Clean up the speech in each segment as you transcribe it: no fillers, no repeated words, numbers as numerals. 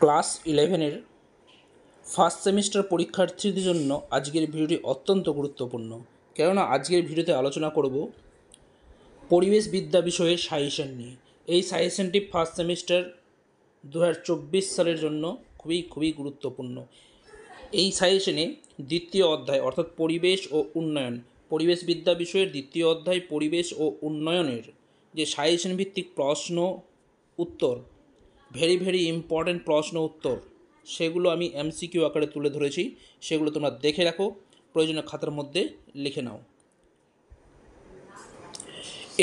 Class 11-এর first semester পরীক্ষার্থীদের জন্য আজকের ভিডিওটি অত্যন্ত গুরুত্বপূর্ণ। কেননা আজকের ভিডিওতে আলোচনা করব পরিবেশবিদ্যা বিষয়ে সাজেশন নিয়ে। এই সাজেশনটি ফার্স্ট সেমিস্টার 2024 সালের জন্য খুবই গুরুত্বপূর্ণ। এই সাজেশনে দ্বিতীয় অধ্যায় অর্থাৎ পরিবেশ ও উন্নয়ন, পরিবেশবিদ্যা বিষয়ের দ্বিতীয় অধ্যায় পরিবেশ ও উন্নয়নের যে সাজেশন ভিত্তিক প্রশ্ন উত্তর, ভেরি ইম্পর্ট্যান্ট প্রশ্ন উত্তর, সেগুলো আমি এমসিকিউ আকারে তুলে ধরেছি। সেগুলো তোমরা দেখে রাখো, প্রয়োজনীয় খাতার মধ্যে লিখে নাও।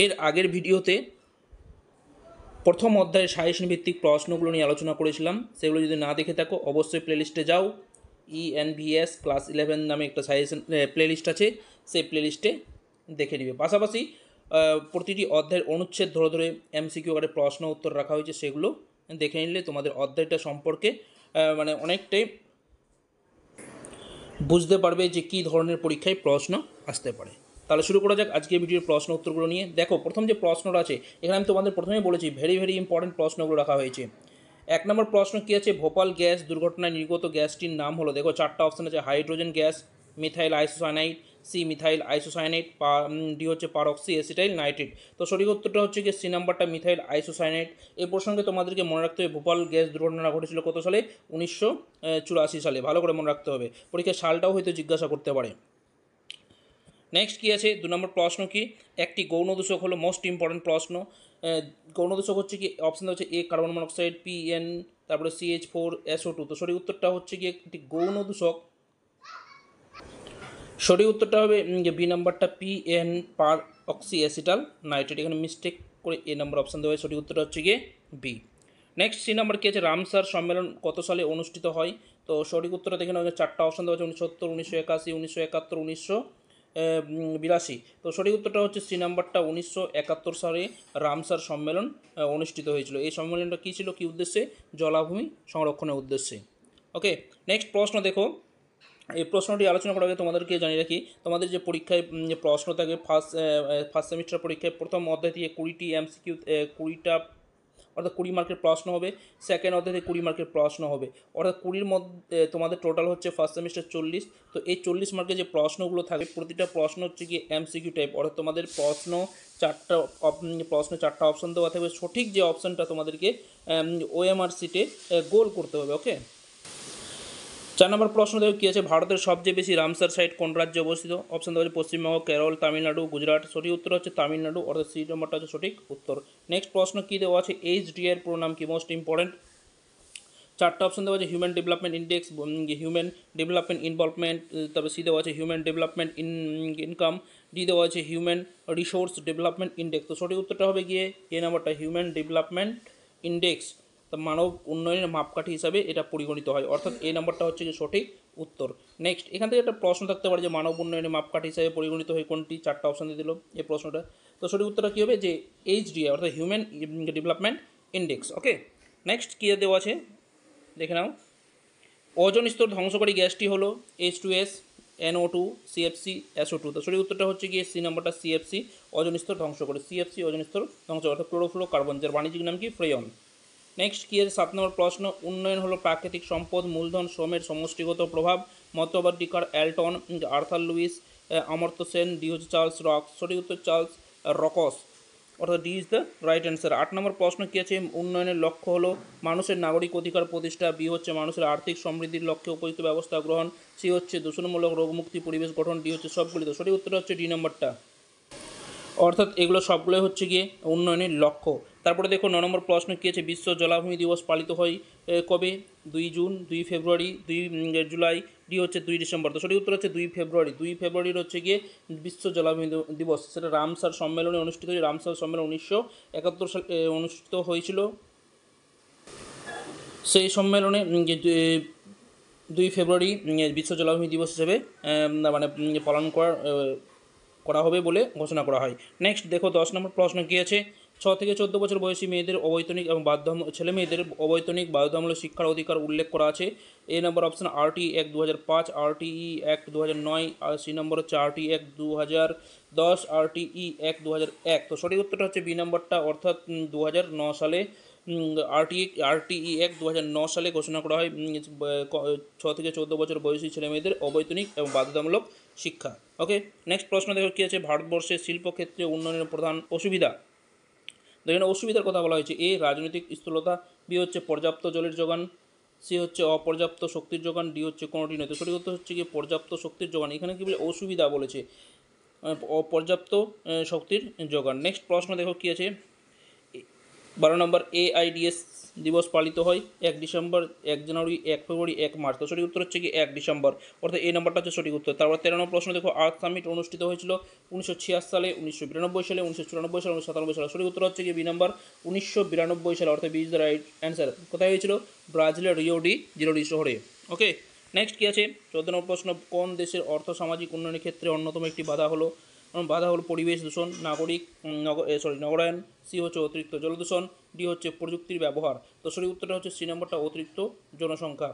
এর আগের ভিডিওতে প্রথম অধ্যায়ের সাজেশন ভিত্তিক প্রশ্নগুলো নিয়ে আলোচনা করেছিলাম। সেগুলো যদি না দেখে থাকো অবশ্যই প্লেলিস্টে যাও। ENVS ক্লাস 11 নামে একটা সাজেশন প্লেলিস্ট আছে, সেই প্লেলিস্টে দেখে নিবে। পাশাপাশি প্রতিটি অধ্যায়ের অনুচ্ছেদ ধরে ধরে এমসিকিউ আকারে প্রশ্ন উত্তর রাখা হয়েছে, সেগুলো দেখে নিলে তোমাদের অধ্যায়টা সম্পর্কে অনেকটাই বুঝতে পারবে যে কী ধরনের পরীক্ষায় প্রশ্ন আসতে পারে। তাহলে শুরু করা যাক আজকের ভিডিওর প্রশ্ন উত্তরগুলো নিয়ে। দেখো, প্রথম যে প্রশ্নটা আছে এখানে আমি তোমাদের প্রথমেই বলেছি ভেরি ইম্পর্টেন্ট প্রশ্নগুলো রাখা হয়েছে। 1 নম্বর প্রশ্ন কী আছে, ভোপাল গ্যাস দুর্ঘটনায় নির্গত গ্যাসটির নাম হলো। দেখো 4টা অপশান আছে, hydrogen gas, methyl isocyanate, C methyl isocyanate, D হচ্ছে পারক্সি অ্যাসিটাইল নাইট্রেট। তো সঠিক উত্তরটা হচ্ছে কি সি নাম্বারটা, মিথাইল আইসোসায়ানাইড। এই প্রসঙ্গে তোমাদেরকে মনে রাখতে হবে ভোপাল গ্যাস দুর্ঘটনা ঘটেছিল কত সালে, 1984 সালে। ভালো করে মনে রাখতে হবে, পরীক্ষার সালটাও হয়তো জিজ্ঞাসা করতে পারে। নেক্সট কী আছে, 2 নম্বর প্রশ্ন কি, একটি গৌণ দূষক হলো মোস্ট ইম্পর্টেন্ট প্রশ্ন। গৌণ দূষক হচ্ছে কি, অপশান হচ্ছে এ কার্বন মনোক্সাইড, PN, তারপরে CH4SO2। তো সঠিক উত্তরটা হচ্ছে কি একটি গৌণ দূষক, সঠিক উত্তরটা হবে বি নাম্বারটা, PN পার অক্সি অ্যাসিটাল নাইট্রেট। এখানে মিস্টেক করে এ নাম্বার অপশান দেওয়া হয়, সঠিক উত্তরটা হচ্ছে গিয়ে বি। নেক্সট সি নাম্বার কী আছে, রামসার সম্মেলন কত সালে অনুষ্ঠিত হয়। তো সঠিক উত্তরটা দেখে নেওয়া, 4টা অপশান দেওয়া আছে, 1970, 1981, 1971, 1982। তো সঠিক উত্তরটা হচ্ছে সি নাম্বারটা, 1971 সালে রামসার সম্মেলন অনুষ্ঠিত হয়েছিল। এই সম্মেলনটা কী ছিল, কী উদ্দেশ্যে, জলাভূমি সংরক্ষণের উদ্দেশ্যে। ওকে, নেক্সট প্রশ্ন দেখো। এই প্রশ্নটি আলোচনা করার আগে তোমাদেরকে জানিয়ে রাখি, তোমাদের যে পরীক্ষায় যে প্রশ্ন থাকে ফার্স্ট সেমিস্টার পরীক্ষায় প্রথম অধ্যায় থেকে 20টি এমসিকিউ, 20টা অর্থাৎ 20 মার্কের প্রশ্ন হবে। সেকেন্ড অধ্যায় থেকে 20 মার্কের প্রশ্ন হবে, অর্থাৎ 20-র মধ্যে তোমাদের টোটাল হচ্ছে ফার্স্ট সেমিস্টার 40। তো এই 40 মার্কের যে প্রশ্নগুলো থাকবে প্রতিটা প্রশ্ন হচ্ছে কি এমসিকিউ টাইপ, অর্থাৎ তোমাদের প্রশ্ন 4টা অপশান দেওয়া থাকবে। সঠিক যে অপশানটা তোমাদেরকে OMR সিটে গোল করতে হবে। ওকে, 4 নম্বর প্রশ্ন দেখো কী আছে, ভারতের সবচেয়ে বেশি রামসার সাইট কোন রাজ্যে অবস্থিত। অপশান দেওয়া হচ্ছে পশ্চিমবঙ্গ, কেরল, তামিলনাড়ু, গুজরাট। সঠিক উত্তর হচ্ছে তামিলনাড়ু, অর্থাৎ সি নম্বরটা হচ্ছে সঠিক উত্তর। নেক্সট প্রশ্ন কী দেওয়া আছে, HDI এর পুরো নাম কি, মোস্ট ইম্পর্টেন্ট। 4টা অপশান দেওয়া আছে, human development index, human development involvement, তারপরে সি দেওয়া আছে হিউম্যান ডেভেলপমেন্ট ইনকাম, ডি দেওয়া আছে হিউম্যান রিসোর্স ডেভেলপমেন্ট ইন্ডেক্স। তো সঠিক উত্তরটা হবে গিয়ে এ নাম্বারটা, হিউম্যান ডেভেলপমেন্ট ইন্ডেক্স। তা মানব উন্নয়নের মাপকাঠি হিসাবে এটা পরিগণিত হয়, অর্থাৎ এই নাম্বারটা হচ্ছে কি সঠিক উত্তর। নেক্সট এখান থেকে একটা প্রশ্ন থাকতে পারে যে মানব উন্নয়নের মাপকাঠি হিসাবে পরিগণিত হয় কোনটি, 4টা অপশান দিয়ে দিল এই প্রশ্নটা। তো সঠিক উত্তরটা কী হবে, যে HDI অর্থাৎ হিউম্যান ডেভেলপমেন্ট ইন্ডেক্স। ওকে, নেক্সট কী দেওয়া আছে দেখে নাও, ওজোন স্তর ধ্বংসকারী গ্যাসটি হলো H2S, NO2, CFC, SO2। তো সঠিক উত্তরটা হচ্ছে গিয়ে সি নাম্বারটা, CFC ওজোন স্তর ধ্বংস করে, CFC ওজোন স্তর ধ্বংস করে, অর্থাৎ ক্লোরোফ্লোরো কার্বন, যার বাণিজ্যিক নাম কি, ফ্রেয়ন। নেক্সট কী আছে 7 নম্বর প্রশ্ন, উন্নয়ন হলো প্রাকৃতিক সম্পদ, মূলধন, শ্রমের সমষ্টিগত প্রভাব। মতবাদ ডিকার, Alton, Arthur Lewis, Amartya Sen, D হচ্ছে চার্লস রক্স। সঠিক উত্তর চার্লস রকস, অর্থাৎ D is the right answer. 8 নম্বর প্রশ্ন কী আছে, উন্নয়নের লক্ষ্য হলো মানুষের নাগরিক অধিকার প্রতিষ্ঠা, বি হচ্ছে মানুষের আর্থিক সমৃদ্ধির লক্ষ্যে উপযুক্ত ব্যবস্থা গ্রহণ, সি হচ্ছে দূষণমূলক রোগমুক্তি পরিবেশ গঠন, ডি হচ্ছে সবগুলি। তো সঠিক উত্তর হচ্ছে ডি নম্বরটা, অর্থাৎ এগুলো সবগুলোই হচ্ছে গিয়ে উন্নয়নের লক্ষ্য। তারপরে দেখো 9 নম্বর প্রশ্ন কী আছে, বিশ্ব জলাভূমি দিবস পালিত হয় কবে, 2 জুন, 2 ফেব্রুয়ারি, 2 জুলাই, ডি হচ্ছে 2 ডিসেম্বর। তো সঠিক উত্তর হচ্ছে 2 ফেব্রুয়ারি। 2 ফেব্রুয়ারির হচ্ছে গিয়ে বিশ্ব জলাভূমি দিবস, সেটা রামসার সম্মেলনে অনুষ্ঠিত হয়। রামসার সম্মেলন 1971 সালে অনুষ্ঠিত হয়েছিল। সেই সম্মেলনে 2 ফেব্রুয়ারি বিশ্ব জলাভূমি দিবস হিসেবে মানে পালন করা হবে বলে ঘোষণা করা হয়। নেক্সট দেখো 10 নম্বর প্রশ্ন কী আছে, 6 থেকে 14 বছর বয়সী মেয়েদের অবৈতনিক এবং ছেলে মেয়েদের অবৈতনিক বাধ্যতামূলক শিক্ষার অধিকার উল্লেখ করা আছে। এ নম্বর option RTE act 2005, RTE act 2009, আর সি নম্বর হচ্ছে RTE অ্যাক্ট 2010, RTE অ্যাক্ট 2001। তো সঠিক উত্তরটা হচ্ছে বি নম্বরটা, অর্থাৎ 2009 সালে আরটিই অ্যাক্ট 2009 সালে ঘোষণা করা হয় 6 থেকে 14 বছর বয়সী ছেলেমেয়েদের অবৈতনিক এবং বাধ্যতামূলক শিক্ষা। ওকে, নেক্সট প্রশ্ন দেখো কী আছে, ভারতবর্ষের শিল্পক্ষেত্রে উন্নয়নের প্রধান অসুবিধা। এখানে অসুবিধার কথা বলা হয়েছে, এ রাজনৈতিক স্থূলতা, বি হচ্ছে পর্যাপ্ত জলের যোগান, সি হচ্ছে অপর্যাপ্ত শক্তির যোগান, ডি হচ্ছে কোনোটি নয়। তো সঠিক উত্তর হচ্ছে কি পর্যাপ্ত শক্তির যোগান। এখানে কি বলে অসুবিধা বলেছে, অপর্যাপ্ত শক্তির যোগান। নেক্সট প্রশ্ন দেখো কী আছে, 12 নম্বর AIDS দিবস পালিত হয় 1 ডিসেম্বর, 1 জানুয়ারি, 1 ফেব্রুয়ারি, 1 মার্চ। তো সঠিক উত্তর হচ্ছে কি 1 ডিসেম্বর, অর্থাৎ এই নাম্বারটা হচ্ছে সঠিক উত্তর। তারপর 13 নম্বর প্রশ্ন দেখো, আর্থ সামিট অনুষ্ঠিত হয়েছিল 1986 সালে, 1992 সালে, 1994 সালে, 1997 সালে। সঠিক উত্তর হচ্ছে কি বি নাম্বার 1992 সালে, অর্থাৎ B is the right answer. কোথায় হয়েছিল? ব্রাজিলের রিও ডি জেনেরিও শহরে। ওকে, নেক্সট কী আছে, 14 নম্বর প্রশ্ন, কোন দেশের অর্থ সামাজিক উন্নয়নের ক্ষেত্রে অন্যতম একটি বাধা হলো পরিবেশ দূষণ, নগরায়ন, সি হচ্ছে অতিরিক্ত জলদূষণ, ডি হচ্ছে প্রযুক্তির ব্যবহার। তো সঠিক উত্তরটা হচ্ছে সি নম্বরটা অতিরিক্ত জনসংখ্যা।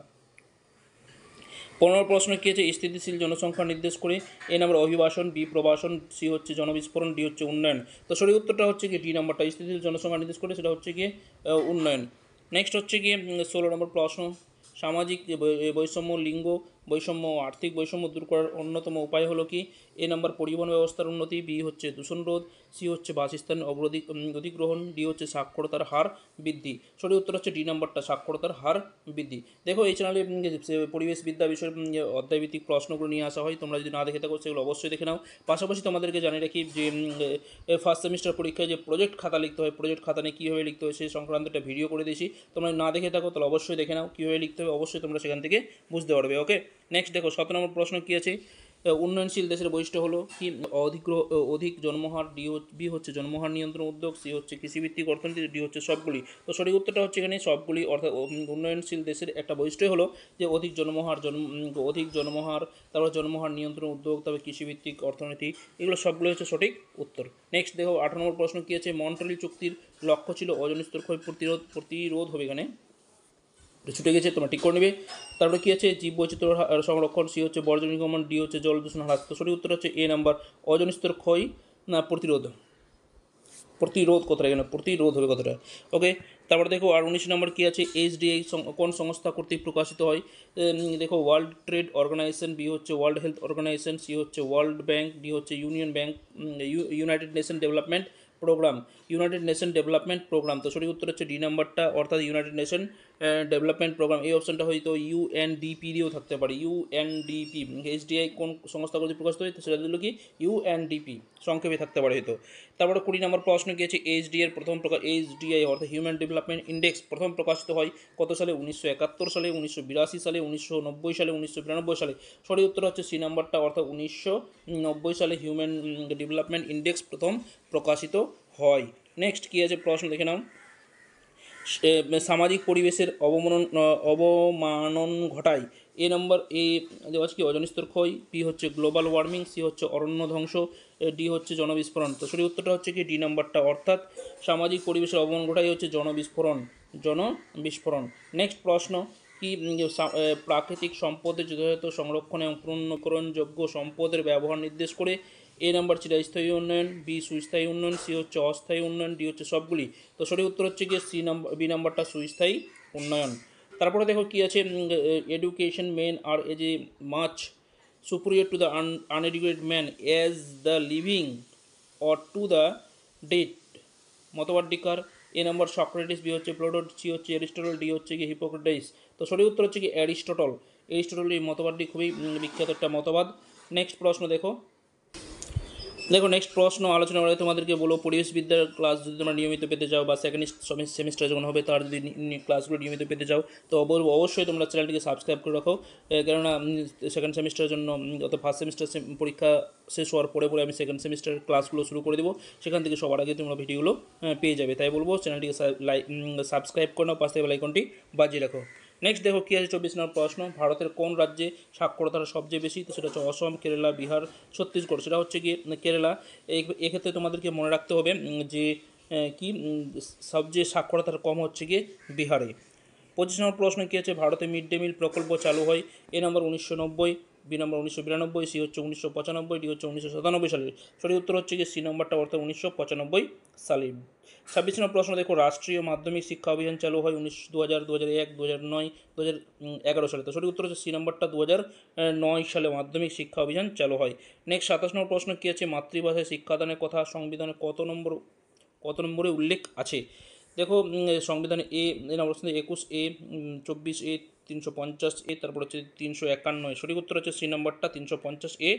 15 প্রশ্ন কী আছে, স্থিতিশীল জনসংখ্যা নির্দেশ করে, এ নম্বর অভিবাসন, বি প্রবাসন, সি হচ্ছে জনবিস্ফোরণ, ডি হচ্ছে উন্নয়ন। তো সঠিক উত্তরটা হচ্ছে কি ডি নম্বরটা, স্থিতিশীল জনসংখ্যা নির্দেশ করে, সেটা হচ্ছে গিয়ে উন্নয়ন। নেক্সট হচ্ছে গিয়ে 16 নম্বর প্রশ্ন, সামাজিক বৈষম্য, লিঙ্গ বৈষম্য, আর্থিক বৈষম্য দূর করার অন্যতম উপায় হলো কি, এ নম্বর পরিবহন ব্যবস্থার উন্নতি, বি হচ্ছে দূষণ রোধ, সি হচ্ছে বাসস্থান অধিগ্রহণ, ডি হচ্ছে সাক্ষরতার হার বৃদ্ধি। সঠিক উত্তর হচ্ছে ডি নম্বরটা, সাক্ষরতার হার বৃদ্ধি। দেখো এই চ্যানেলে পরিবেশবিদ্যা বিষয়ের অধ্যায়ভিত্তিক প্রশ্নগুলো নিয়ে আসা হয়, তোমরা যদি না দেখে থাকো সেগুলো অবশ্যই দেখে নাও। পাশাপাশি তোমাদেরকে জানিয়ে রাখি যে ফার্স্ট সেমিস্টার পরীক্ষায় যে প্রজেক্ট খাতা লিখতে হয়, প্রজেক্ট খাতা নিয়ে কীভাবে লিখতে হয় সেই সংক্রান্ত একটা ভিডিও করে দিয়েছি, তোমরা না দেখে থাকো তাহলে অবশ্যই দেখে নাও, কীভাবে লিখতে হবে অবশ্যই তোমরা সেখান থেকে বুঝতে পারবে। ওকে, নেক্সট দেখো 17 নম্বর প্রশ্ন কী আছে, উন্নয়নশীল দেশের বৈশিষ্ট্য হলো কি, অধিক জন্মহার, বি হচ্ছে জন্মহার নিয়ন্ত্রণ উদ্যোগ, সি হচ্ছে কৃষিভিত্তিক অর্থনীতি, ডি হচ্ছে সবগুলি। তো সঠিক উত্তরটা হচ্ছে এখানে সবগুলি, অর্থাৎ উন্নয়নশীল দেশের একটা বৈশিষ্ট্য হলো যে অধিক জন্মহার, তারপর জন্মহার নিয়ন্ত্রণ উদ্যোগ, তারপর কৃষিভিত্তিক অর্থনীতি, এগুলো সবগুলো হচ্ছে সঠিক উত্তর। নেক্সট দেখো 18 নম্বর প্রশ্ন কী আছে, মন্ট্রিল চুক্তির লক্ষ্য ছিল ওজোন স্তর ক্ষয় প্রতিরোধ হবে, এখানে ছুটে গেছে, তোমরা ঠিক করে নেবে। তারপরে কী আছে, জীববৈচিত্র্য সংরক্ষণ, সি হচ্ছে বর্জ্য নির্গমন, ডি হচ্ছে জল দূষণ হ্রাস। তো সঠিক উত্তর হচ্ছে এ নাম্বার, ওজোন স্তর ক্ষয় না প্রতিরোধ কথাটা, এখানে প্রতিরোধ হবে কথাটা। ওকে, তারপরে দেখো আর 19 নম্বর কী আছে, HDI কোন সংস্থা কর্তৃক প্রকাশিত হয়, দেখো ওয়ার্ল্ড ট্রেড অর্গানাইজেশন, বি হচ্ছে ওয়ার্ল্ড হেলথ অর্গানাইজেশন, সি হচ্ছে ওয়ার্ল্ড ব্যাংক, ডি হচ্ছে ইউনাইটেড নেশন ডেভেলপমেন্ট প্রোগ্রাম। তো সঠিক উত্তর হচ্ছে ডি নাম্বারটা, অর্থাৎ ইউনাইটেড নেশন ডেভেলপমেন্ট প্রোগ্রাম। এই অপশনটা হয়তো UNDP দিয়েও থাকতে পারে, UNDP। HDI কোন সংস্থা কর্তৃক প্রকাশিত হয়, সেটা দিল কি UNDP, সংক্ষেপে থাকতে পারে হয়তো। তারপরে 20 নম্বর প্রশ্ন কি আছে, HDI অর্থাৎ হিউম্যান ডেভেলপমেন্ট ইন্ডেক্স প্রথম প্রকাশিত হয় কত সালে, 1971 সালে, 1982 সালে, 1990 সালে, 1992 সালে। সঠিক উত্তর হচ্ছে সি নাম্বারটা, অর্থাৎ 1990 সালে হিউম্যান ডেভেলপমেন্ট ইন্ডেক্স প্রথম প্রকাশিত হয়। নেক্সট কী আছে প্রশ্ন দেখে নাও, সামাজিক পরিবেশের অবমানন ঘটায়, এ নম্বর দেওয়া আছে কি ওজোন স্তর ক্ষয়, বি হচ্ছে গ্লোবাল ওয়ার্মিং, সি হচ্ছে অরণ্য ধ্বংস, ডি হচ্ছে জনবিস্ফোরণ। তো সঠিক উত্তরটা হচ্ছে কি ডি নাম্বারটা, অর্থাৎ সামাজিক পরিবেশের অবমানন ঘটায় হচ্ছে জনবিস্ফোরণ। নেক্সট প্রশ্ন কি, প্রাকৃতিক সম্পদের যথাযথ সংরক্ষণ এবং পুনর্নকরণযোগ্য সম্পদের ব্যবহার নির্দেশ করে, এ নাম্বার চিরস্থায়ী উন্নয়ন, বি সুস্থায়ী উন্নয়ন, সি হচ্ছে অস্থায়ী উন্নয়ন, ডি হচ্ছে সবগুলি। তো সঠিক উত্তর হচ্ছে গিয়ে বি নাম্বারটা সুস্থায়ী উন্নয়ন। তারপরে দেখো কী আছে, education men are as a much superior to the uneducated man as the living are to the dead. মতবাদটি কার, এ নাম্বার সক্রেটিস, বি হচ্ছে প্লেটো, সি হচ্ছে অ্যারিস্টটল, ডি হচ্ছে কি হিপোক্রেটাস। তো সঠিক উত্তর হচ্ছে কি অ্যারিস্টটল। এই মতবাদটি খুবই বিখ্যাত একটা মতবাদ। নেক্সট প্রশ্ন দেখো নেক্সট প্রশ্ন আলোচনা করে তোমাদেরকে বলবো, পরিবেশবিদ্যার ক্লাস যদি তোমরা নিয়মিত পেতে চাও, বা সেকেন্ড সেমিস্টার যখন হবে তার যদি ক্লাসগুলো নিয়মিত পেতে চাও, তো অবশ্যই তোমরা চ্যানেলটিকে সাবস্ক্রাইব করে রাখো, কেননা সেকেন্ড সেমিস্টারের জন্য অর্থাৎ ফার্স্ট সেমিস্টার পরীক্ষা শেষ হওয়ার পরে আমি সেকেন্ড সেমিস্টারের ক্লাসগুলো শুরু করে দেবো, সেখান থেকে সবার আগে তোমরা ভিডিওগুলো পেয়ে যাবে। তাই বলবো চ্যানেলটিকে সাবস্ক্রাইব করে নাও, পাশে থেকে বেল আইকনটি বাজিয়ে রাখো। নেক্সট দেখো কী আছে 24 নম্বর প্রশ্ন, ভারতের কোন রাজ্যে সাক্ষরতার সবচেয়ে বেশি, তো সেটা হচ্ছে অসম, কেরালা, বিহার, ছত্তিশগড়। সেটা হচ্ছে গিয়ে কেরালা। এক্ষেত্রে তোমাদেরকে মনে রাখতে হবে যে সবচেয়ে সাক্ষরতার কম হচ্ছে গিয়ে বিহারে। 25 নম্বর প্রশ্ন কী আছে, ভারতে মিড ডে মিল প্রকল্প চালু হয়, এ নম্বর 1990, বি নম্বর 1992, সি হচ্ছে 1995, ডি হচ্ছে 1997 সালের। সঠিক উত্তর হচ্ছে কি সি নম্বরটা, অর্থাৎ 1995 সালে। 26 নম্বর প্রশ্ন দেখো, রাষ্ট্রীয় মাধ্যমিক শিক্ষা অভিযান চালু হয় 2000, 2001, 2009, 2011 সালে। তো সঠিক উত্তর হচ্ছে সি নম্বরটা, 2009 সালে মাধ্যমিক শিক্ষা অভিযান চালু হয়। নেক্সট 27 নম্বর প্রশ্ন কী আছে, মাতৃভাষায় শিক্ষাদানের কথা সংবিধানে কত নম্বরে উল্লেখ আছে? দেখো সংবিধানে নম্বর 21A, 24A, 350A, তারপর হচ্ছে 351। সঠিক উত্তর হচ্ছে সি নম্বরটা, 350A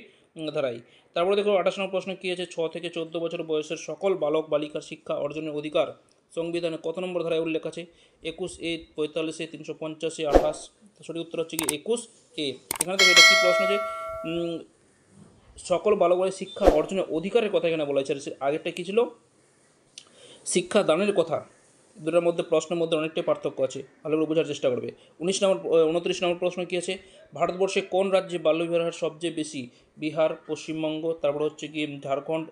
ধারায়। তারপরে দেখো 28 নম্বর প্রশ্ন কী আছে, 6 থেকে 14 বছর বয়সের সকল বালক বালিকার শিক্ষা অর্জনের অধিকার সংবিধানে কত নম্বর ধারায় উল্লেখ আছে? 21A, 45A, 350A, 28। সঠিক উত্তর হচ্ছে কি 21A। এখানে দেখো এটা কী প্রশ্ন, যে সকল বালক বালিকার শিক্ষা অর্জনের অধিকারের কথা এখানে বলা হয়েছে। আগেরটা কী ছিল? শিক্ষা দানের কথা। দুটোর মধ্যে প্রশ্নের মধ্যে অনেকটাই পার্থক্য আছে, ভালো করে বোঝার চেষ্টা করবে। 29 নম্বর প্রশ্ন কী আছে, ভারতবর্ষে কোন রাজ্যে বাল্যবিবাহের হার সবচেয়ে বেশি? বিহার, পশ্চিমবঙ্গ, তারপর হচ্ছে কি ঝাড়খণ্ড,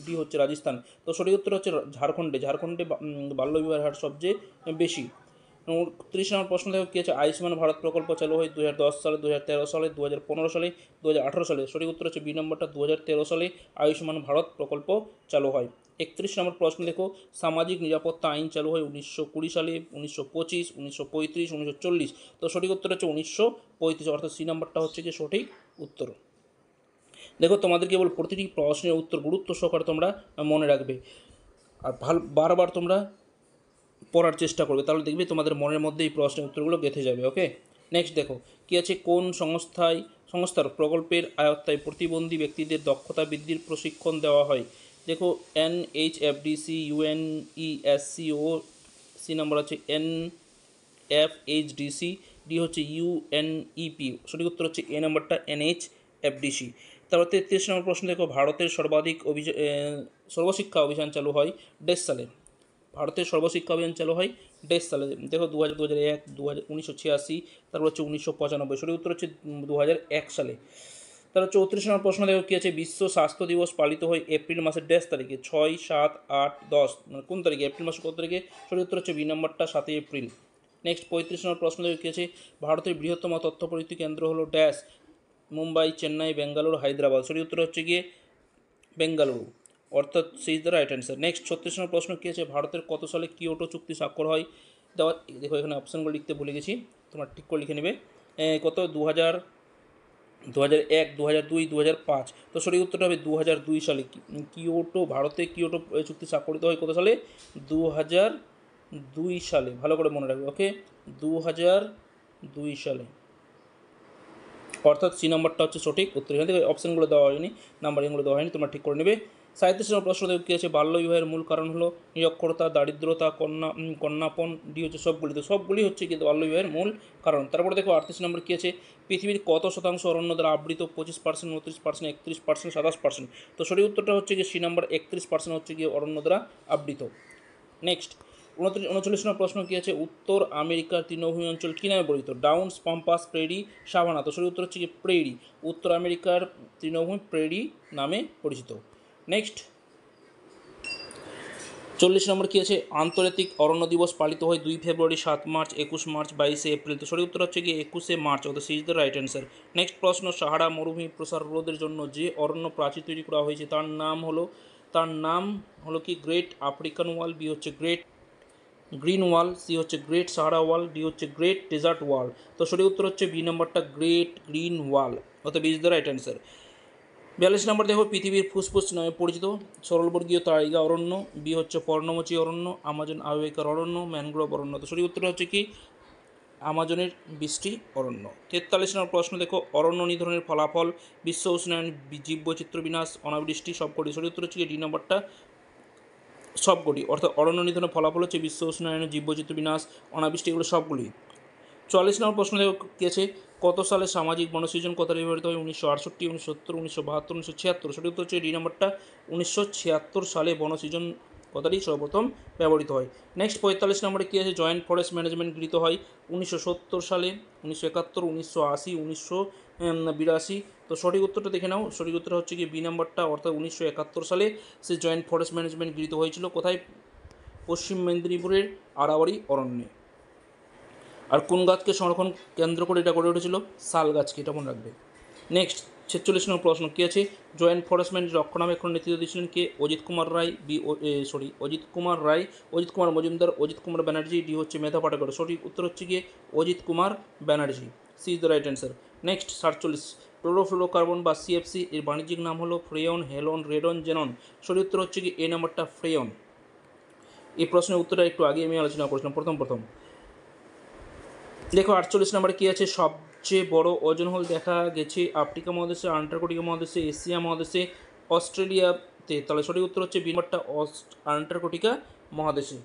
ডি হচ্ছে রাজস্থান। তো সঠিক উত্তর হচ্ছে ঝাড়খণ্ডে বাল্যবিবাহের হার সবচেয়ে বেশি। 30 নম্বর প্রশ্ন দেখো কী আছে, আয়ুষ্মান ভারত প্রকল্প চালু হয় 2010 সালে, 2013 সালে, 2015 সালে, 2018 সালে। সঠিক উত্তর হচ্ছে বি নম্বরটা, 2013 সালে আয়ুষ্মান ভারত প্রকল্প চালু হয়। 31 নম্বর প্রশ্ন দেখো, সামাজিক নিরাপত্তা আইন চালু হয় 1920 সালে, 1925, 1935, 1940। তো সঠিক উত্তর হচ্ছে 1935, অর্থাৎ সি নম্বরটা হচ্ছে কি সঠিক উত্তর। দেখো তোমাদের কেবল প্রতিটি প্রশ্নের উত্তর গুরুত্ব সহকারে তোমরা মনে রাখবে, আর বারবার তোমরা পড়ার চেষ্টা করবে, তাহলে দেখবে তোমাদের মনের মধ্যে এই প্রশ্নের উত্তরগুলো গেঁথে যাবে। ওকে, নেক্সট দেখো কী আছে, কোন সংস্থার প্রকল্পের আয়ত্তায় প্রতিবন্ধী ব্যক্তিদের দক্ষতা বৃদ্ধির প্রশিক্ষণ দেওয়া হয়? দেখো NHFDC, UNESCO, সি নম্বর হচ্ছে NFHDC, ডি হচ্ছে UNEP। সঠিক উত্তর হচ্ছে এ নম্বরটা, NHFDC। তারপর 33 নম্বর প্রশ্ন দেখো, ভারতের সর্বশিক্ষা অভিযান চালু হয় 1 সালে। ভারতের সর্বশিক্ষা অভিযান চালু হয় 1 সালে। দেখো 2000, 2001, 1986, তারপর হচ্ছে 1995। সঠিক উত্তর হচ্ছে 2001 সালে। তারপর 34 নম্বর প্রশ্ন দেখো কী আছে, বিশ্ব স্বাস্থ্য দিবস পালিত হয় এপ্রিল মাসের 1 তারিখে, 6, 7, 8, 10, মানে কোন তারিখে? এপ্রিল মাসের কত তারিখে? সঠিক উত্তর হচ্ছে বি নম্বরটা, 7 এপ্রিল। নেক্সট 35 নম্বর প্রশ্ন দেখো কী আছে, ভারতের বৃহত্তম তথ্য প্রযুক্তি কেন্দ্র হলো ড্যাশ, মুম্বাই, চেন্নাই, বেঙ্গালুরু, হায়দ্রাবাদ। সঠিক উত্তর হচ্ছে গিয়ে বেঙ্গালুরু, অর্থাৎ C is the right answer. Next 36 number প্রশ্ন কী আছে, ভারতের কত সালে কিয়োটো চুক্তি স্বাক্ষর হয়? দেওয়া, দেখো এখানে অপশানগুলো লিখতে ভুলে গেছি, তোমরা ঠিক করে লিখে নেবে। কত? 2000, 2001, 2002, 2005। তো সঠিক উত্তরটা হবে 2002 সালে। কিয়োটো চুক্তি স্বাক্ষরিত হয় কত সালে? 2002 সালে, ভালো করে মনে রাখবে। ওকে, 2002 সালে, অর্থাৎ সি নম্বরটা হচ্ছে সঠিক উত্তর। এখান থেকে অপশানগুলো দেওয়া হয়নি, নাম্বারিংগুলো দেওয়া হয়নি, তোমরা ঠিক করে নেবে। 37 নম্বর প্রশ্ন দেখো কী আছে, বাল্যবিবাহের মূল কারণ হলো নিরক্ষরতা, দারিদ্রতা, কন্যাপণ, ডি হচ্ছে সবগুলি। তো সবগুলি হচ্ছে কিন্তু বাল্যবিবাহের মূল কারণ। তারপরে দেখো 38 নম্বর কী আছে, পৃথিবীর কত শতাংশ অরণ্য দ্বারা আবৃত? 25%, 29%, 31%, 27%। তো সঠিক উত্তরটা হচ্ছে কি সি নম্বর, 31% হচ্ছে গিয়ে অরণ্য দ্বারা আবৃত। নেক্সট 39 নম্বর প্রশ্ন কী আছে, উত্তর আমেরিকার তৃণভূমি অঞ্চল কী নামে পরিচিত? Downs, pampas, prairie, savanna. তো সঠিক উত্তর হচ্ছে কি প্রেরি। উত্তর আমেরিকার তৃণভূমি প্রেরি নামে পরিচিত। নেক্সট 40 নম্বর কী আছে, আন্তর্জাতিক অরণ্য দিবস পালিত হয় 2 ফেব্রুয়ারি, 7 মার্চ, 21 মার্চ, 22 এপ্রিল। তো সঠিক উত্তর হচ্ছে কি 21 মার্চ, অর্থাৎ C is the right answer. Next প্রশ্ন, সাহারা মরুভূমি প্রসার রোধের জন্য যে অরণ্য প্রাচীর তৈরি করা হয়েছে তার নাম হলো কি গ্রেট আফ্রিকান ওয়াল, বি হচ্ছে গ্রেট গ্রিন ওয়াল, সি হচ্ছে গ্রেট সাহারা ওয়াল, ডি হচ্ছে গ্রেট ডেজার্ট ওয়াল। তো সঠিক উত্তর হচ্ছে বি নম্বরটা, গ্রেট গ্রিন ওয়াল, অর্থাৎ B is the right answer. 42 নম্বর দেখো, পৃথিবীর ফুসফুস নামে পরিচিত সরলবর্গীয় তাইগা অরণ্য, বি হচ্ছে পর্ণমোচী অরণ্য, আমাজন আবহাওয়িকার অরণ্য, ম্যানগ্রোভ অরণ্য। তো সঠিক উত্তর হচ্ছে কি আমাজনের বৃষ্টি অরণ্য। 43 নম্বর প্রশ্ন দেখো, অরণ্য নিধনের ফলাফল বিশ্ব উষ্ণায়ন, জীববৈচিত্র্য বিনাশ, অনাবৃষ্টি, সবকটি। সঠিক উত্তর হচ্ছে কি ডি নম্বরটা, সবকটি, অর্থাৎ অরণ্য নিধনের ফলাফল হচ্ছে বিশ্ব উষ্ণায়ন, জীববৈচিত্র্য বিনাশ, অনাবৃষ্টি, এগুলো সবগুলি। 44 নম্বর প্রশ্ন দেখো কী আছে, কত সালে সামাজিক বনসৃজন কথাটি ব্যবহৃত হয়? 1968, 1970, 1972, 1976। সঠিক উত্তর হচ্ছে ডি নম্বরটা, 1976 সালে বনসৃজন কথাটি সর্বপ্রথম ব্যবহৃত হয়। নেক্সট 45 নম্বরে কী আছে, জয়েন্ট ফরেস্ট ম্যানেজমেন্ট গৃহীত হয় 1970 সালে, 1971, 1980, 1982। তো সঠিক উত্তরটা দেখে নাও, সঠিক উত্তর হচ্ছে কি বি নম্বরটা, অর্থাৎ 1971 সালে সে জয়েন্ট ফরেস্ট ম্যানেজমেন্ট গৃহীত হয়েছিল। কোথায়? পশ্চিম মেদিনীপুরের আড়াবাড়ি অরণ্যে। আর কোন গাছকে সংরক্ষণ কেন্দ্র করে এটা গড়ে উঠেছিল? শাল গাছকে, এটা মনে রাখবে। নেক্সট 46 নম্বর প্রশ্ন কী আছে, জয়েন্ট ফরেস্টম্যান রক্ষণাবেক্ষণ নেতৃত্ব দিয়েছিলেন কে? অজিত কুমার রায়, অজিত কুমার রায়, অজিত কুমার মজুমদার, অজিত কুমার ব্যানার্জি, ডি হচ্ছে মেধা পাটেকর। সঠিক উত্তর হচ্ছে গিয়ে Ajit Kumar Banerjee, C is the right answer. Next 47, chlorofluorocarbon বা সিএফসি এর বাণিজ্যিক নাম হলো ফ্রেয়ন, হেলন, রেডন, জেনন। সঠিক উত্তর হচ্ছে কি এ নাম্বারটা ফ্রেয়ন। এই প্রশ্নের উত্তরটা একটু আগে আমি আলোচনা করেছিলাম প্রথম। দেখো 48 নম্বরে কী আছে, সবচেয়ে বড় ওজন হল দেখা গেছে আফ্রিকা মহাদেশে, আন্টার্কটিকা মহাদেশে, এশিয়া মহাদেশে, অস্ট্রেলিয়াতে। তাহলে সঠিক উত্তর হচ্ছে বি নাম্বারটা আন্টার্কটিকা মহাদেশে।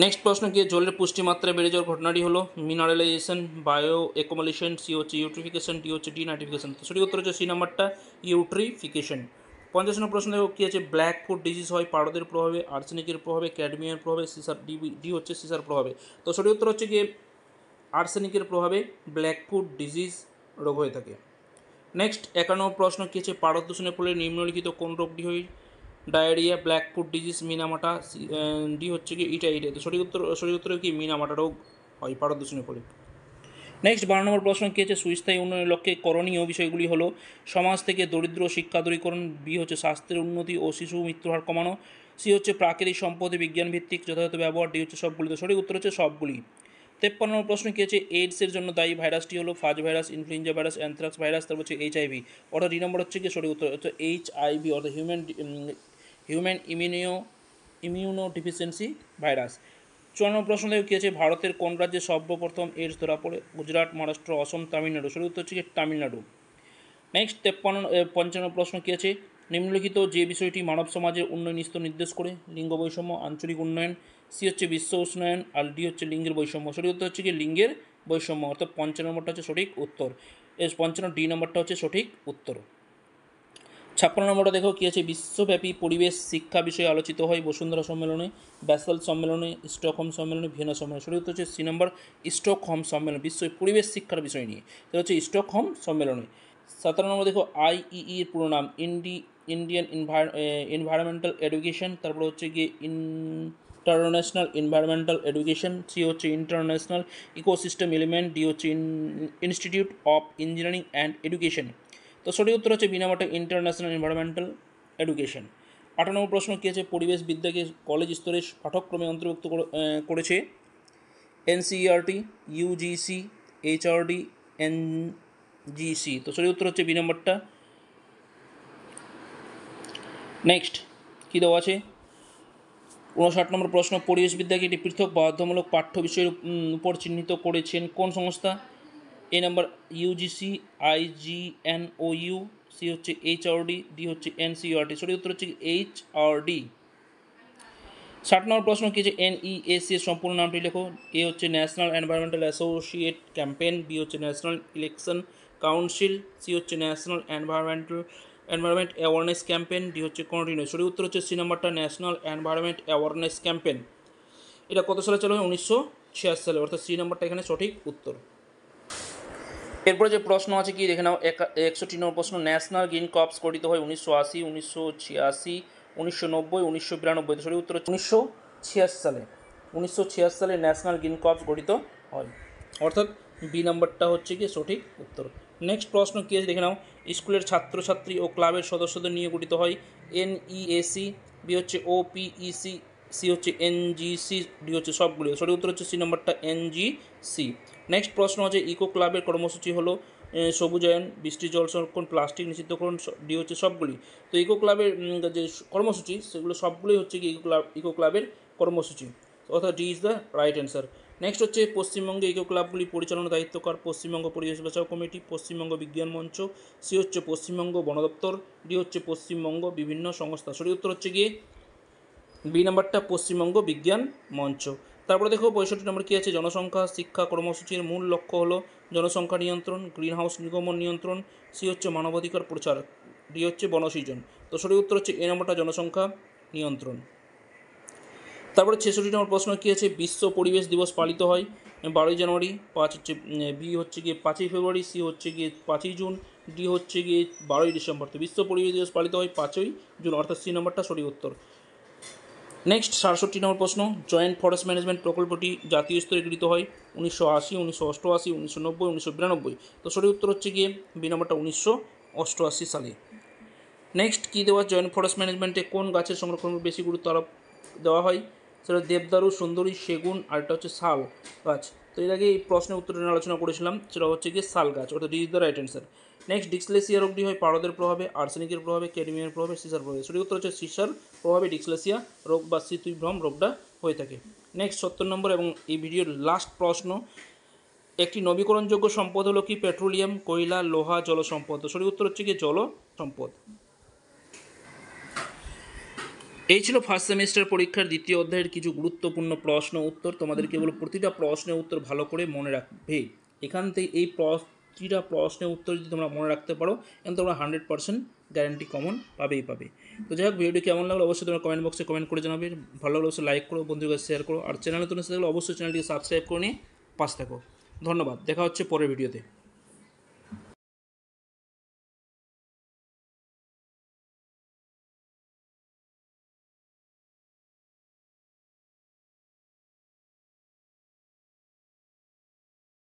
নেক্সট প্রশ্ন কি, জলের পুষ্টিমাত্রা বেড়ে যাওয়ার ঘটনাটি হলো মিনারেলাইজেশন, বায়ো অ্যাকুমুলেশন, সি হচ্ছে ইউট্রিফিকেশন, ডি হচ্ছে ডিনাইট্রিফিকেশন। তো সঠিক উত্তর হচ্ছে সি নাম্বারটা ইউট্রিফিকেশন। 50 নম্বর প্রশ্ন দেখো কী আছে, ব্ল্যাক ফুট ডিজিজ হয় পারদের প্রভাবে, আর্সেনিকের প্রভাবে, ক্যাডমিয়ামের প্রভাবে, সিসার, ডি হচ্ছে সিসার প্রভাবে। তো সঠিক উত্তর হচ্ছে গিয়ে আর্সেনিকের প্রভাবে ব্ল্যাক ফুট ডিজিজ রোগ হয়ে থাকে। নেক্সট 51 প্রশ্ন কী আছে, পারদ দূষণের ফলে নিম্নলিখিত কোন রোগটি হয়? Diarrhoea, black foot disease, মিনামাটা, D হচ্ছে কি ইটাইটাই। তো সঠিক উত্তর কি মিনামাটা রোগ হয় পারদ দূষণের ফলে। নেক্সট 12 নম্বর প্রশ্ন কী আছে, সুস্থায়ী উন্নয়নের লক্ষ্যে করণীয় বিষয়গুলি হলো সমাজ থেকে দরিদ্র শিক্ষা দূরীকরণ, বি হচ্ছে স্বাস্থ্যের উন্নতি ও শিশু মৃত্যুর হার কমানো, সি হচ্ছে প্রাকৃতিক সম্পদে বিজ্ঞান ভিত্তিক যথাযথ ব্যবহার, ডি হচ্ছে সবগুলি। তো সঠিক উত্তর হচ্ছে সবগুলি। 53 নম্বর প্রশ্ন কী আছে, এইডসের জন্য দায়ী ভাইরাসটি হলো ফাজ virus, influenza virus, anthrax virus, তারপর হচ্ছে এইচআইভি। অর্থাৎ ডি নম্বর হচ্ছে কি সঠিক উত্তর হচ্ছে এইচআইভি অর্থাৎ হিউম্যান ইমিউনো ডিফিসিয়েন্সি ভাইরাস। 54 প্রশ্ন থেকে কী আছে, ভারতের কোন রাজ্যে সর্বপ্রথম এইডস ধরা পড়ে? গুজরাট, মহারাষ্ট্র, অসম, তামিলনাড়ু। সঠিক উত্তর হচ্ছে কি তামিলনাড়ু। নেক্সট 55 প্রশ্ন কী আছে, নিম্নলিখিত যে বিষয়টি মানব সমাজের উন্নয়ন স্তর নির্দেশ করে? লিঙ্গ বৈষম্য, আঞ্চলিক উন্নয়ন, সি হচ্ছে বিশ্ব উষ্ণায়ন, আর ডি হচ্ছে লিঙ্গের বৈষম্য। সঠিক উত্তর হচ্ছে কি লিঙ্গের বৈষম্য, অর্থাৎ 55 নম্বরটা হচ্ছে সঠিক উত্তর। 55 ডি নম্বরটা হচ্ছে সঠিক উত্তর। 56 নম্বরটা দেখো কী আছে, বিশ্বব্যাপী পরিবেশ শিক্ষা বিষয়ে আলোচিত হয় বসুন্ধরা সম্মেলনে, ব্যাসেল সম্মেলনে, স্টকহোম সম্মেলনে, ভিয়েনা সম্মেলনে। সঠিক উত্তর হচ্ছে সি নম্বর স্টকহোম সম্মেলন, বিশ্ব পরিবেশ শিক্ষার বিষয় নিয়ে। এটা হচ্ছে স্টকহোম সম্মেলনে। 17 নম্বর দেখো আইইই এর পুরো নাম ইন্ডিয়ান এনভায়রনমেন্টাল এডুকেশন, তারপর হচ্ছে গিয়ে ইন্টারন্যাশনাল এনভায়রনমেন্টাল এডুকেশন, সি হচ্ছে ইন্টারন্যাশনাল ইকোসিস্টেম এলিমেন্ট, ডি হচ্ছে institute of engineering and education. তো সঠিক উত্তর হচ্ছে বিনামাটা ইন্টারন্যাশনাল এনভায়রনমেন্টাল এডুকেশন। 8 নম্বর প্রশ্ন কী আছে, পরিবেশ বিদ্যাকে কলেজ স্তরের পাঠ্যক্রমে অন্তর্ভুক্ত করেছে? NCERT, UGC, HRD, NGC. তো সঠিক উত্তর হচ্ছে বি নম্বরটা। নেক্সট কী দেওয়া আছে, 59 নম্বর প্রশ্ন, পরিবেশবিদ্যাকে একটি পৃথক বাধ্যতামূলক পাঠ্য বিষয়ের উপর চিহ্নিত করেছেন কোন সংস্থা? এ নাম্বার ইউজিসি, আইজিএনওইউ, সি হচ্ছে এইচআরডি, ডি হচ্ছে এনসিইআরটি। সঠিক উত্তর হচ্ছে এইচআরডি। 60 নম্বর প্রশ্ন কী আছে, এনইএসি এর সম্পূর্ণ নামটি লেখো? এ হচ্ছে national environmental associate campaign, B হচ্ছে ন্যাশনাল ইলেকশন কাউন্সিল, সি হচ্ছে national environment awareness campaign, D হচ্ছে কন্টিনিউ। সঠিক উত্তর হচ্ছে সি নাম্বারটা ন্যাশনাল এনভায়রনমেন্ট অ্যাওয়ারনেস ক্যাম্পেইন। এটা কত সালে চালু হয়? 1986 সালে, অর্থাৎ সি নাম্বারটা এখানে সঠিক উত্তর। এরপরে যে প্রশ্ন আছে কি দেখে নাও, 61 নম্বর প্রশ্ন, ন্যাশনাল গ্রিন কর্পস গঠিত হয় 1980, 1986, 1990, 1992। সঠিক উত্তর হচ্ছে 1986 সালে। 1986 সালে ন্যাশনাল গ্রিন কর্পস গঠিত হয়, অর্থাৎ বি নাম্বারটা হচ্ছে কি সঠিক উত্তর। নেক্সট প্রশ্ন কী আছে দেখে নাও, স্কুলের ছাত্রছাত্রী ও ক্লাবের সদস্যদের নিয়ে গঠিত হয় এনইএসি, বি হচ্ছে ওপিইসি, সি হচ্ছে এনজিসি, ডি হচ্ছে সবগুলো। সঠিক উত্তর হচ্ছে সি নাম্বারটা এনজিসি। নেক্সট প্রশ্ন হচ্ছে ইকো ক্লাবের কর্মসূচি হলো সবুজায়ন, বৃষ্টি জল সংরক্ষণ, প্লাস্টিক নিষিদ্ধকরণ, ডি হচ্ছে সবগুলি। তো ইকো ক্লাবের যে কর্মসূচি সেগুলো সবগুলোই হচ্ছে কি ইকো ক্লাবের কর্মসূচি, অর্থাৎ D is the right answer. Next হচ্ছে পশ্চিমবঙ্গে ইকো ক্লাবগুলি পরিচালনার দায়িত্বকার? পশ্চিমবঙ্গ পরিবেশ বাঁচাও কমিটি, পশ্চিমবঙ্গ বিজ্ঞান মঞ্চ, সি হচ্ছে পশ্চিমবঙ্গ বন দপ্তর, ডি হচ্ছে পশ্চিমবঙ্গ বিভিন্ন সংস্থা। সঠিক উত্তর হচ্ছে গিয়ে বি নাম্বারটা পশ্চিমবঙ্গ বিজ্ঞান মঞ্চ। তারপরে দেখো 65 নম্বর কী আছে, জনসংখ্যা শিক্ষা কর্মসূচির মূল লক্ষ্য হলো জনসংখ্যা নিয়ন্ত্রণ, গ্রিনহাউস নির্গমন নিয়ন্ত্রণ, সি হচ্ছে মানবাধিকার প্রচার, ডি হচ্ছে বনসৃজন। তো সঠিক উত্তর হচ্ছে এ নম্বরটা জনসংখ্যা নিয়ন্ত্রণ। তারপরে 66 নম্বর প্রশ্ন কী আছে, বিশ্ব পরিবেশ দিবস পালিত হয় 12ই জানুয়ারি, বি হচ্ছে গিয়ে 5ই ফেব্রুয়ারি, সি হচ্ছে গিয়ে 5ই জুন, ডি হচ্ছে গিয়ে 12ই ডিসেম্বর। তো বিশ্ব পরিবেশ দিবস পালিত হয় 5ই জুন, অর্থাৎ সি নম্বরটা সঠিক উত্তর। নেক্সট 67 নম্বর প্রশ্ন, জয়েন্ট ফরেস্ট ম্যানেজমেন্ট প্রকল্পটি জাতীয় স্তরে গৃহীত হয় 1980, 1988, 1990, 1992। তো সঠিক উত্তর হচ্ছে গিয়ে বি নম্বরটা 1988 সালে। নেক্সট কী দেওয়া, জয়েন্ট ফরেস্ট ম্যানেজমেন্টে কোন গাছের সংরক্ষণ বেশি গুরুত্ব আরোপ দেওয়া হয়? সেটা দেবদারু, সুন্দরী, সেগুন, আর এটা হচ্ছে শাল গাছ। তো এর আগে এই প্রশ্নের উত্তর নিয়ে আলোচনা করেছিলাম, সেটা হচ্ছে গিয়ে শাল গাছ, অর্থাৎ is the right answer. Next dyslexia রোগটি হয় পারদের প্রভাবে, আর্সেনিকের প্রভাবে, ক্যাডমিয়ামের প্রভাবে, সিসার প্রভাবে। সঠিক উত্তর হচ্ছে সিসার প্রভাবে ডিক্সলেসিয়া রোগ বা স্মৃতিভ্রম রোগটা হয়ে থাকে। নেক্সট 70 নম্বর এবং এই ভিডিওর লাস্ট প্রশ্ন, একটি নবীকরণযোগ্য সম্পদ হলো কি? পেট্রোলিয়াম, কয়লা, লোহা, জলসম্পদ। তো সঠিক উত্তর হচ্ছে গিয়ে জল সম্পদ। এই ছিল ফার্স্ট সেমিস্টার পরীক্ষার দ্বিতীয় অধ্যায়ের কিছু গুরুত্বপূর্ণ প্রশ্ন উত্তর। তোমাদের কেবল প্রতিটা প্রশ্নের উত্তর ভালো করে মনে রাখবে। এখান থেকে এই প্রতিটা প্রশ্নের উত্তর যদি তোমরা মনে রাখতে পারো, এখন তোমরা 100% গ্যারান্টি কমন পাবেই পাবে। তো যাই হোক, ভিডিওটি কেমন লাগলো অবশ্যই তোমরা কমেন্ট বক্সে কমেন্ট করে জানাবে। ভালো লাগলে অবশ্যই লাইক করো, বন্ধুদের কাছে শেয়ার করো, আর চ্যানেলে তোমরা থাকলে অবশ্যই চ্যানেলটিকে সাবস্ক্রাইব করে নিয়ে পাশে থাকো। ধন্যবাদ, দেখা হচ্ছে পরের ভিডিওতে।